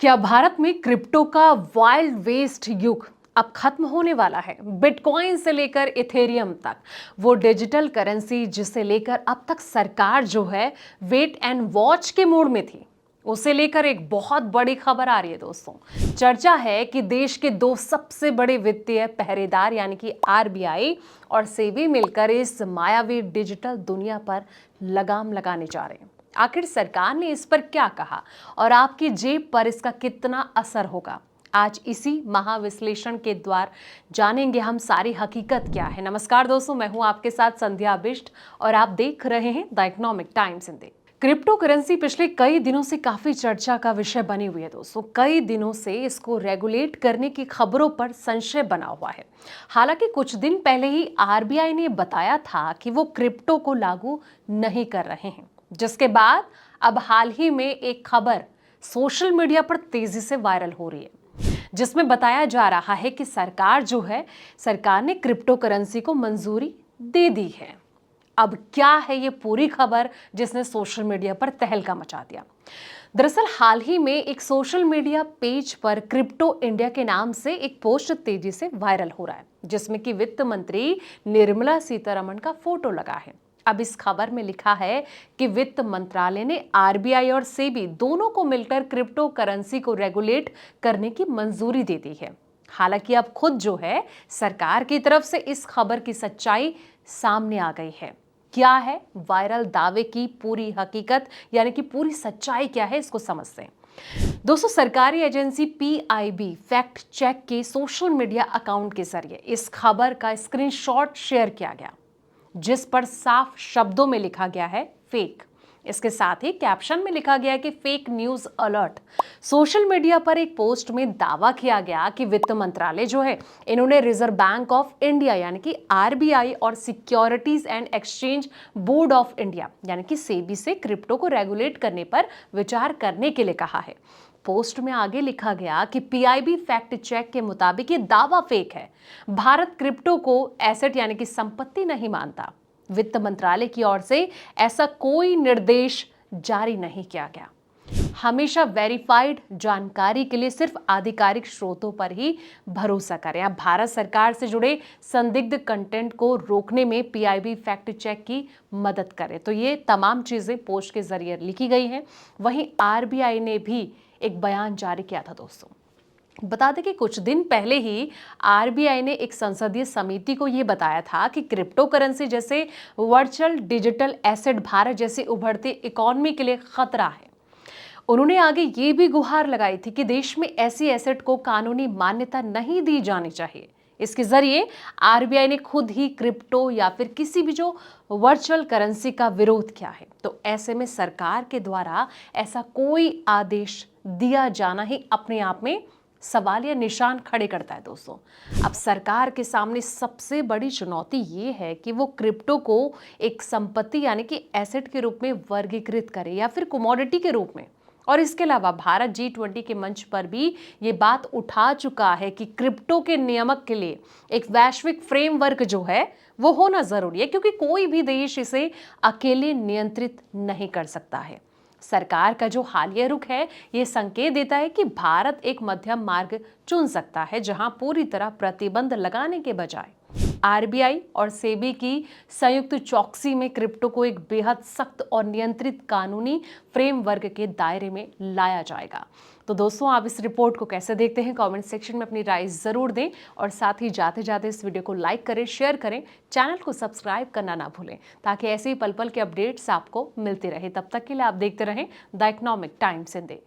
क्या भारत में क्रिप्टो का वाइल्ड वेस्ट युग अब खत्म होने वाला है? बिटकॉइन से लेकर इथेरियम तक वो डिजिटल करेंसी जिसे लेकर अब तक सरकार जो है वेट एंड वॉच के मूड में थी, उसे लेकर एक बहुत बड़ी खबर आ रही है दोस्तों। चर्चा है कि देश के दो सबसे बड़े वित्तीय पहरेदार यानी कि आरबीआई और सेबी मिलकर इस मायावी डिजिटल दुनिया पर लगाम लगाने जा रहे हैं। आखिर सरकार ने इस पर क्या कहा और आपकी जेब पर इसका कितना असर होगा, आज इसी महाविश्लेषण के द्वारा जानेंगे हम सारी हकीकत क्या है। नमस्कार दोस्तों, मैं हूं आपके साथ संध्या बिष्ट और आप देख रहे हैं the economic times Hindi. Crypto currency पिछले कई दिनों से काफी चर्चा का विषय बनी हुई है दोस्तों। कई दिनों से इसको रेगुलेट करने की खबरों पर संशय बना हुआ है। हालांकि कुछ दिन पहले ही आरबीआई ने बताया था कि वो क्रिप्टो को लागू नहीं कर रहे हैं, जिसके बाद अब हाल ही में एक खबर सोशल मीडिया पर तेजी से वायरल हो रही है, जिसमें बताया जा रहा है कि सरकार ने क्रिप्टो करेंसी को मंजूरी दे दी है। अब क्या है ये पूरी खबर जिसने सोशल मीडिया पर तहलका मचा दिया? दरअसल हाल ही में एक सोशल मीडिया पेज पर क्रिप्टो इंडिया के नाम से एक पोस्ट तेजी से वायरल हो रहा है, जिसमें कि वित्त मंत्री निर्मला सीतारमण का फोटो लगा है। अब इस खबर में लिखा है कि वित्त मंत्रालय ने आरबीआई और सेबी दोनों को मिलकर क्रिप्टो करेंसी को रेगुलेट करने की मंजूरी दे दी है। हालांकि अब खुद जो है सरकार की तरफ से इस खबर की सच्चाई सामने आ गई है। क्या है वायरल दावे की पूरी हकीकत, यानी कि पूरी सच्चाई क्या है, इसको समझते हैं। दोस्तों, सरकारी एजेंसी पीआईबी फैक्ट चेक के सोशल मीडिया अकाउंट के जरिए इस खबर का स्क्रीनशॉट शेयर किया गया, जिस पर साफ शब्दों में लिखा गया है फेक। इसके साथ ही कैप्शन में लिखा गया है कि fake news alert. Social media पर एक पोस्ट में दावा किया गया कि वित्त मंत्रालय जो है इन्होंने रिजर्व बैंक ऑफ इंडिया यानी कि आरबीआई और securities and exchange board of India यानी कि सेबी से क्रिप्टो को रेगुलेट करने पर विचार करने के लिए कहा है। पोस्ट में आगे लिखा गया कि पीआईबी फैक्ट चेक के मुताबिक ये दावा फेक है। भारत क्रिप्टो को एसेट यानी कि संपत्ति नहीं मानता। वित्त मंत्रालय की ओर से ऐसा कोई निर्देश जारी नहीं किया गया। हमेशा वेरीफाइड जानकारी के लिए सिर्फ आधिकारिक स्रोतों पर ही भरोसा करें। अब भारत सरकार से जुड़े संदिग्ध कंटेंट को रोकने में पीआईबी फैक्ट चेक की मदद करें। तो ये तमाम चीजें पोस्ट के जरिए लिखी गई हैं। वहीं आरबीआई ने भी एक बयान जारी किया था दोस्तों। बता दें कि कुछ दिन पहले ही आरबीआई ने एक संसदीय समिति को यह बताया था कि क्रिप्टो करेंसी जैसे वर्चुअल डिजिटल एसेट भारत जैसी उभरती इकोनॉमी के लिए खतरा है। उन्होंने आगे ये भी गुहार लगाई थी कि देश में ऐसी एसेट को कानूनी मान्यता नहीं दी जानी चाहिए। इसके जरिए आरबीआई ने खुद ही क्रिप्टो या फिर किसी भी जो वर्चुअल करेंसी का विरोध किया है। तो ऐसे में सरकार के द्वारा ऐसा कोई आदेश दिया जाना ही अपने आप में सवालिया निशान खड़े करता है दोस्तों। अब सरकार के सामने सबसे बड़ी चुनौती ये है कि वो क्रिप्टो को एक संपत्ति यानी कि एसेट के रूप में वर्गीकृत करे या फिर कमोडिटी के रूप में। और इसके अलावा भारत G20 के मंच पर भी ये बात उठा चुका है कि क्रिप्टो के नियामक के लिए एक वैश्विक फ्रेमवर्क जो है वो होना जरूरी है, क्योंकि कोई भी देश इसे अकेले नियंत्रित नहीं कर सकता है। सरकार का जो हालिया रुख है ये संकेत देता है कि भारत एक मध्यम मार्ग चुन सकता है, जहां पूरी तरह प्रतिबंध लगाने के बजाय आरबीआई और सेबी की संयुक्त चौकसी में क्रिप्टो को एक बेहद सख्त और नियंत्रित कानूनी फ्रेमवर्क के दायरे में लाया जाएगा। तो दोस्तों, आप इस रिपोर्ट को कैसे देखते हैं, कमेंट सेक्शन में अपनी राय जरूर दें और साथ ही जाते जाते इस वीडियो को लाइक करें, शेयर करें, चैनल को सब्सक्राइब करना ना भूलें, ताकि ऐसे ही पल पल के अपडेट्स आपको मिलते रहे। तब तक के लिए आप देखते रहें द इकोनॉमिक टाइम्स हिंदी।